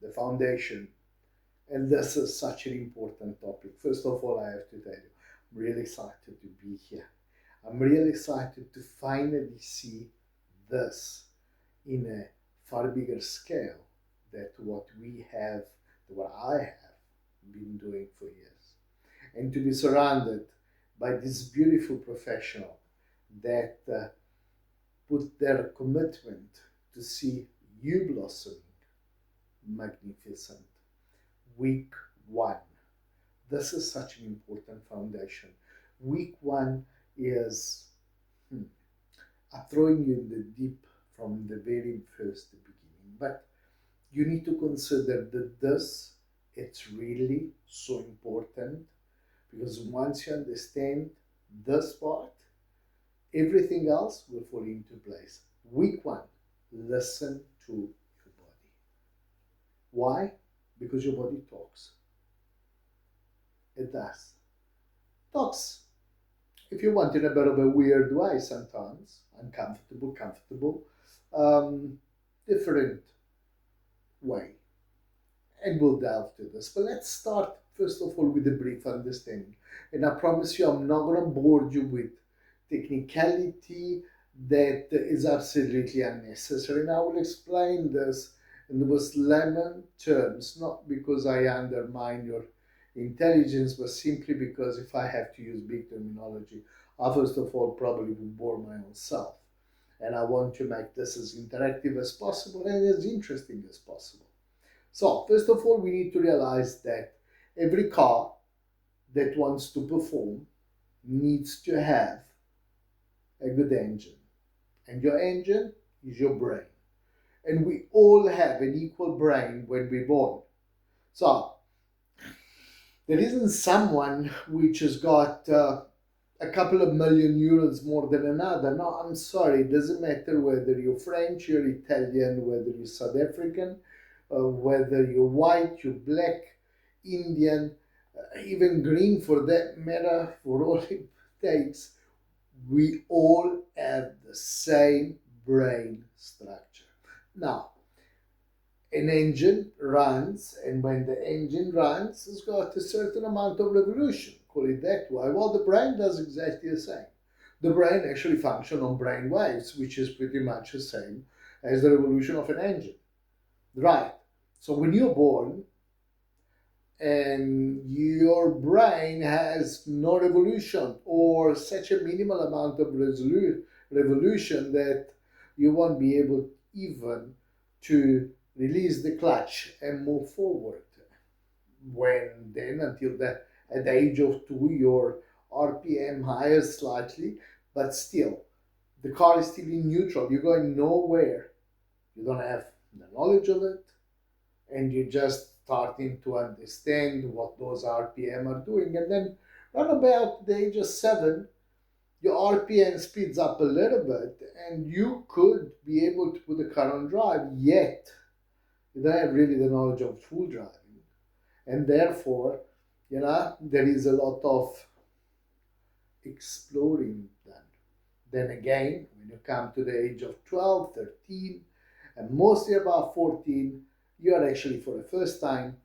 the foundation. And this is such an important topic. First of all, I have to tell you, I'm really excited to be here. I'm really excited to finally see this in a far bigger scale than what we have, what I have been doing for years. And to be surrounded by this beautiful professional that put their commitment to see you blossoming magnificent. Week one. This is such an important foundation. Week one is I'm throwing you in the deep from the very first beginning, but you need to consider that this it's really so important because once you understand this part, everything else will fall into place. Week one, listen to your body. Why? Because your body talks. It does. Talks. If you want in a bit of a weird way sometimes, uncomfortable, comfortable, um, different way. And we'll delve to this. But let's start first of all with a brief understanding. And I promise you, I'm not going to bore you with technicality that is absolutely unnecessary. And I will explain this in the most layman terms, not because I undermine your intelligence, but simply because if I have to use big terminology, I first of all probably would bore my own self. And I want to make this as interactive as possible and as interesting as possible. So, first of all, we need to realize that every car that wants to perform needs to have a good engine. And your engine is your brain. And we all have an equal brain when we're born. So, there isn't someone which has got a couple of million neurons more than another. No, I'm sorry. It doesn't matter whether you're French, you're Italian, whether you're South African, whether you're white, you're black, Indian, even green for that matter, for all it takes, we all have the same brain structure. Now, an engine runs, and when the engine runs, it's got a certain amount of revolution, call it that way. Well, the brain does exactly the same. The brain actually functions on brain waves, which is pretty much the same as the revolution of an engine. Right. So when you're born and your brain has no revolution or such a minimal amount of revolution that you won't be able even to release the clutch and move forward. When then, until that at the age of two, your RPM higher slightly, but still, the car is still in neutral. You're going nowhere. You don't have the knowledge of it, and you're just starting to understand what those RPM are doing. And then, around about the age of seven, your RPM speeds up a little bit, and you could be able to put the car on drive, yet you don't have really the knowledge of full driving. And therefore, there is a lot of exploring done. Then again, when you come to the age of 12, 13, and mostly about 14, you are actually for the first time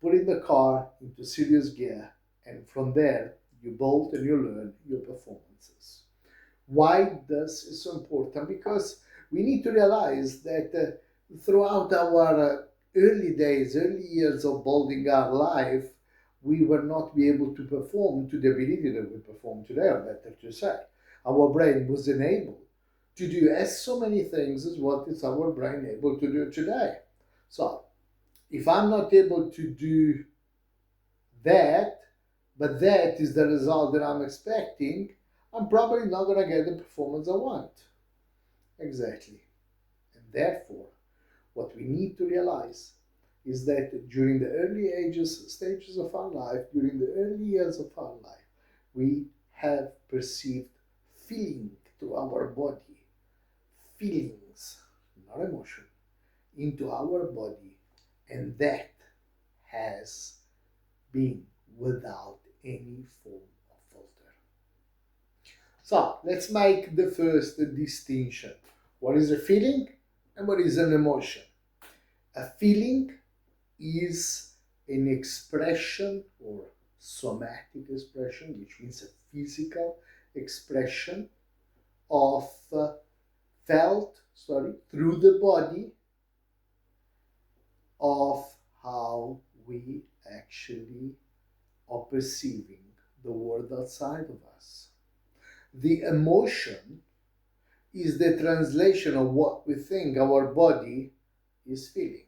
putting the car into serious gear, and from there you build and you learn your performances. Why this is so important? Because we need to realize that throughout our early days, early years of building our life, we were not be able to perform to the ability that we perform today, or better to say. Our brain was enabled to do as so many things as what is our brain able to do today. So, if I'm not able to do that, but that is the result that I'm expecting, I'm probably not going to get the performance I want. Exactly. And therefore, what we need to realize is that during the stages of our life, during the early years of our life, we have perceived feeling to our body, feelings, not emotion, into our body, and that has been without any form of filter. So let's make the first distinction. What is a feeling and what is an emotion? A feeling is an expression or somatic expression, which means a physical expression of through the body of how we actually are perceiving the world outside of us. The emotion is the translation of what we think our body is feeling.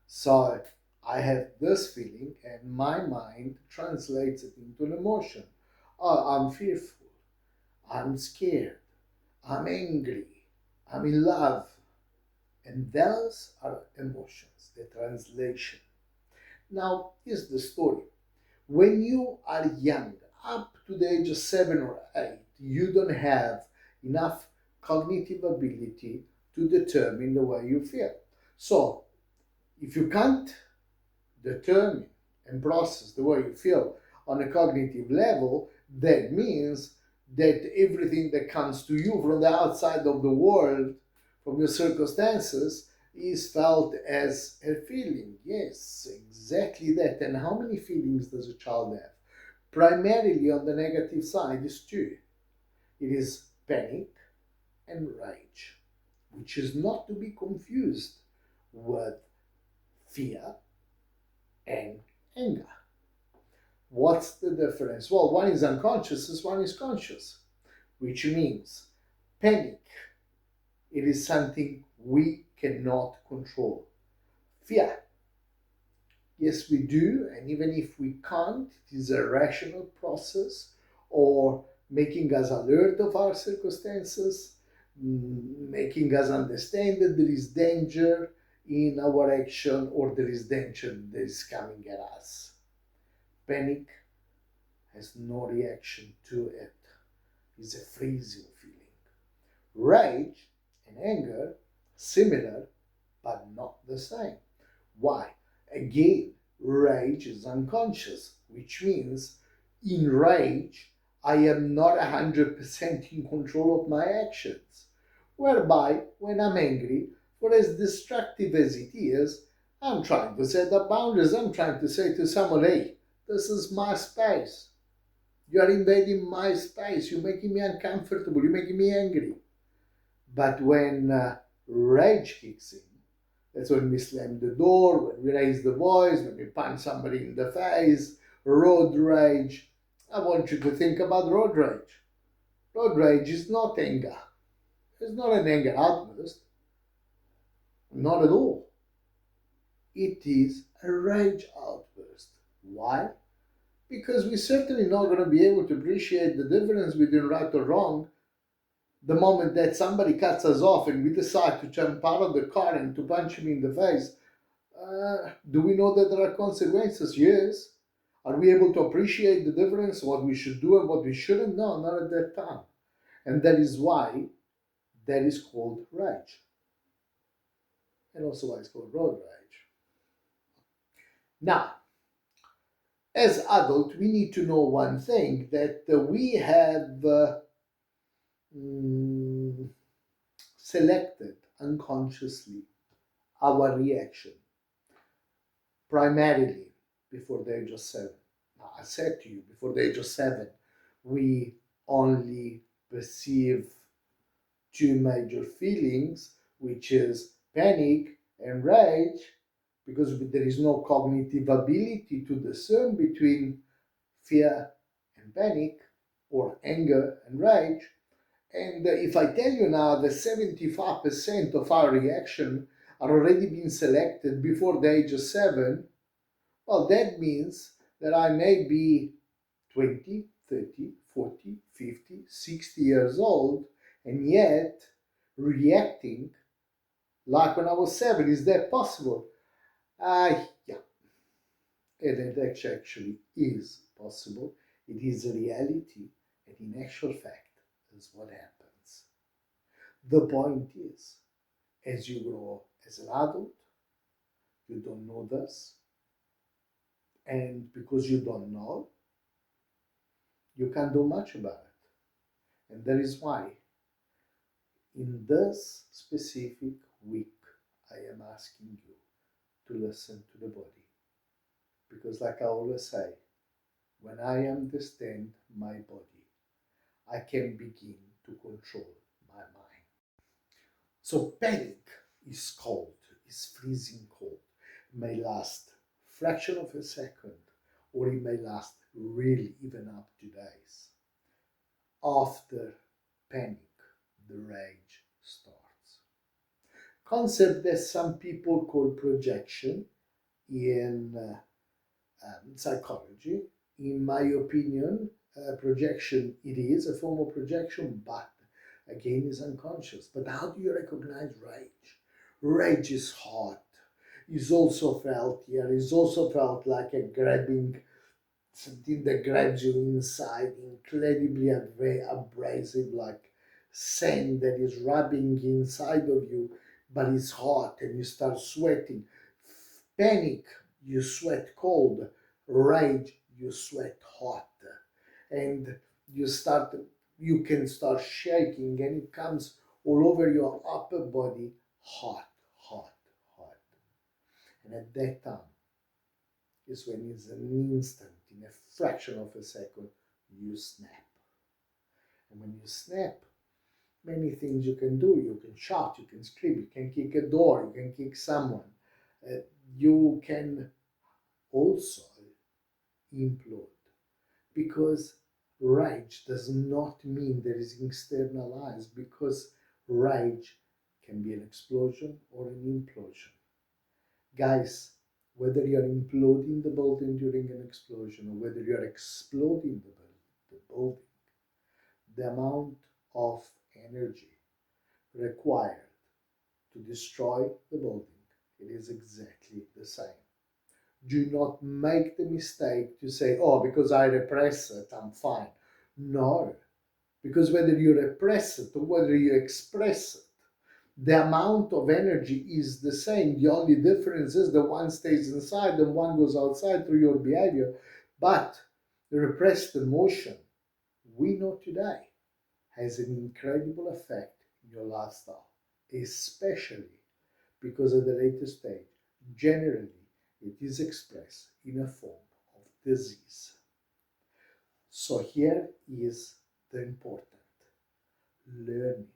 So I have this feeling, and my mind translates it into an emotion. Oh, I'm fearful, I'm scared, I'm angry, I'm in love. And those are emotions, the translation. Now, here's the story. When you are young, up to the age of 7 or 8, you don't have enough cognitive ability to determine the way you feel. So, if you can't determine and process the way you feel on a cognitive level, that means that everything that comes to you from the outside of the world, from your circumstances, is felt as a feeling. Yes, exactly that. And how many feelings does a child have? Primarily on the negative side is two. It is panic and rage, which is not to be confused with fear and anger. What's the difference? Well, one is unconscious, this one is conscious, which means panic, it is something we cannot control. Fear, yes, we do, and even if we can't, it is a rational process or making us alert of our circumstances, making us understand that there is danger in our action or there is danger that is coming at us. Panic has no reaction to it. It's a freezing feeling. Rage and anger, similar, but not the same. Why? Again, rage is unconscious, which means in rage, I am not 100% in control of my actions. Whereby, when I'm angry, for as destructive as it is, I'm trying to set up boundaries. I'm trying to say to someone, hey, this is my space. You are invading my space. You're making me uncomfortable. You're making me angry. But when rage kicks in, that's when we slam the door, when we raise the voice, when we punch somebody in the face, road rage. I want you to think about road rage. Road rage is not anger. It's not an anger outburst. Not at all. It is a rage outburst. Why? Because we're certainly not going to be able to appreciate the difference between right or wrong the moment that somebody cuts us off and we decide to jump out of the car and to punch him in the face. Do we know that there are consequences? Yes. Are we able to appreciate the difference, what we should do and what we shouldn't? No, not at that time. And that is why that is called rage. And also why it's called road rage. Now, as adults, we need to know one thing, that we have selected unconsciously our reaction primarily before the age of 7. Now, I said to you, before the age of 7, we only perceive two major feelings, which is panic and rage, because there is no cognitive ability to discern between fear and panic or anger and rage. And if I tell you now that 75% of our reaction are already been selected before the age of 7, well, that means that I may be 20, 30, 40, 50, 60 years old, and yet reacting like when I was 7. Is that possible? Yeah, and it actually is possible. It is a reality, and in actual fact, is what happens. The point is, as you grow as an adult, you don't know this, and because you don't know, you can't do much about it. And that is why, in this specific week, I am asking you to listen to the body. Because, like I always say, when I understand my body, I can begin to control my mind. So panic is cold, is freezing cold. It may last a fraction of a second, or it may last really even up to days. After panic, the rage starts. Concept that some people call projection in psychology. In my opinion, projection, it is a form of projection, but again is unconscious. But how do you recognize rage? Rage is hot. Is also felt here. Is also felt like a grabbing, something that grabs you inside, incredibly abrasive, like sand that is rubbing inside of you, but it's hot and you start sweating. Panic, you sweat cold. Rage, you sweat hot. And you start, you can start shaking and it comes all over your upper body, hot, hot, hot. And at that time, is when it's an instant, in a fraction of a second, you snap. And when you snap, many things you can do. You can shout, you can scream, you can kick a door, you can kick someone. You can also implode. Because rage does not mean there is externalized, because rage can be an explosion or an implosion. Guys, whether you're imploding the building during an explosion or whether you're exploding the building, the amount of energy required to destroy the building, it is exactly the same. Do not make the mistake to say, oh, because I repress it, I'm fine. No, because whether you repress it or whether you express it, the amount of energy is the same. The only difference is that one stays inside and one goes outside through your behavior. But the repressed emotion, we know today, has an incredible effect in your lifestyle, especially because at the later stage, generally, it is expressed in a form of disease. So here is the important. Learn it.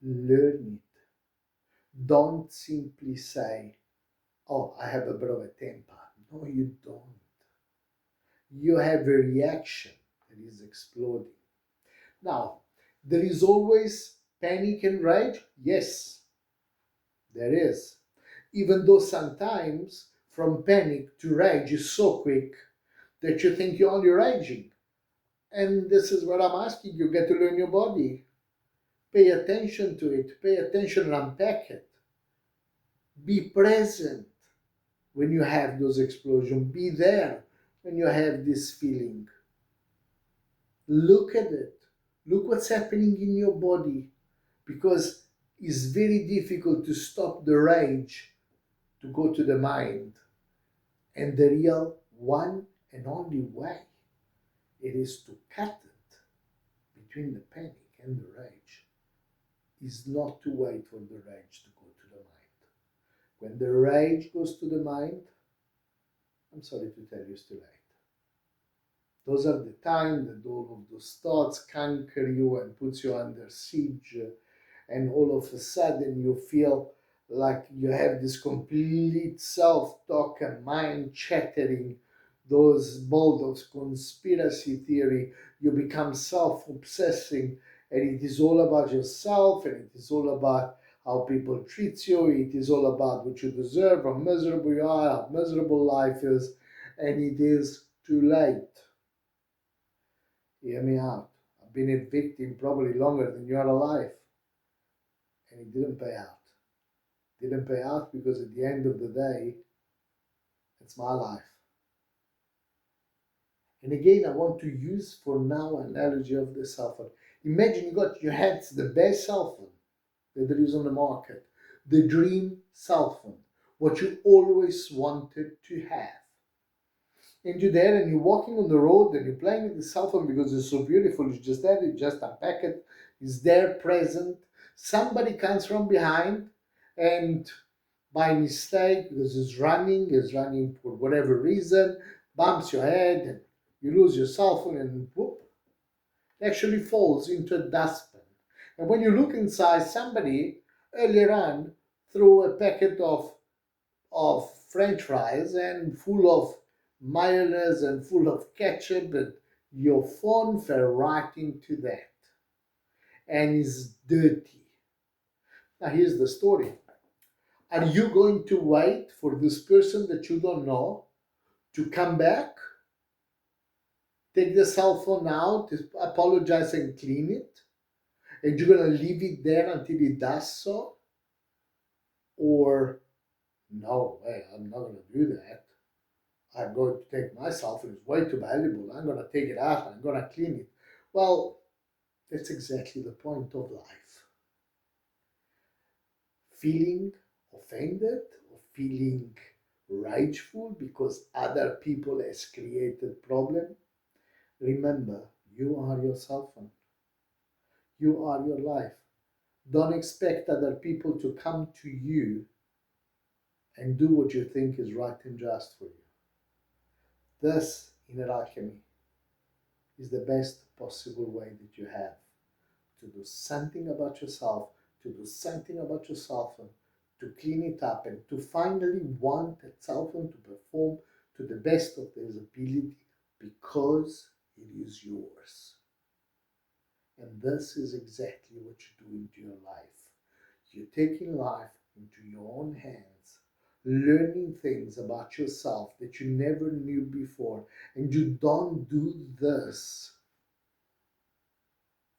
Learn it. Don't simply say, oh, I have a bit of a temper. No, you don't. You have a reaction that is exploding. Now, there is always panic and rage. Yes, there is. Even though sometimes from panic to rage is so quick that you think you're only raging. And this is what I'm asking you, get to learn your body. Pay attention to it. Pay attention and unpack it. Be present when you have those explosions. Be there when you have this feeling. Look at it. Look what's happening in your body. Because it's very difficult to stop the rage to go to the mind. And the real one and only way it is to cut it between the panic and the rage is not to wait for the rage to go to the mind. When the rage goes to the mind, I'm sorry to tell you, it's too late. Those are the time that all of those thoughts conquer you and puts you under siege, and all of a sudden you feel like you have this complete self-talk and mind chattering, those bold of conspiracy theory. You become self-obsessing, and it is all about yourself, and it is all about how people treat you. It is all about what you deserve, how miserable you are, how miserable life is, and it is too late. Hear me out. I've been a victim probably longer than you're alive, and it didn't pay out. Didn't pay out because at the end of the day, it's my life. And again, I want to use for now an analogy of the cell phone. Imagine you got your hands the best cell phone that there is on the market, the dream cell phone, what you always wanted to have. And you're there and you're walking on the road and you're playing with the cell phone because it's so beautiful. You just there, you just unpack it, it's there present. Somebody comes from behind and by mistake, because he's running for whatever reason, bumps your head, and you lose your cell phone, and whoop, it actually falls into a dustbin. And when you look inside, somebody earlier on threw a packet of French fries and full of mayonnaise and full of ketchup, and your phone fell right into that and is dirty. Now, here's the story. Are you going to wait for this person that you don't know to come back, take the cell phone out, apologize, and clean it? And you're going to leave it there until it does so? Or, no way, I'm not going to do that. I'm going to take my cell phone, it's way too valuable. I'm going to take it out, I'm going to clean it. Well, that's exactly the point of life. Feeling offended or feeling rageful because other people has created problem. Remember, you are your cell phone. You are your life. Don't expect other people to come to you and do what you think is right and just for you. This, inner alchemy, is the best possible way that you have to do something about yourself, to do something about your cell phone, to clean it up, and to finally want that cell phone to perform to the best of its ability because it is yours. And this is exactly what you do into your life. You're taking life into your own hands, learning things about yourself that you never knew before. And you don't do this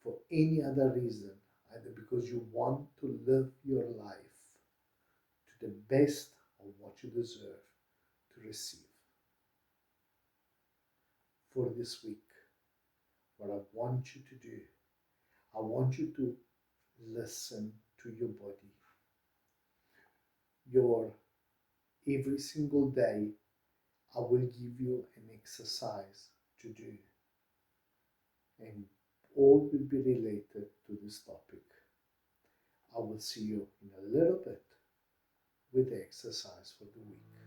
for any other reason, either because you want to live your life to the best of what you deserve to receive. For this week, what I want you to do, I want you to listen to your body. Your every single day, I will give you an exercise to do, and all will be related to this topic. I will see you in a little bit with the exercise for the week.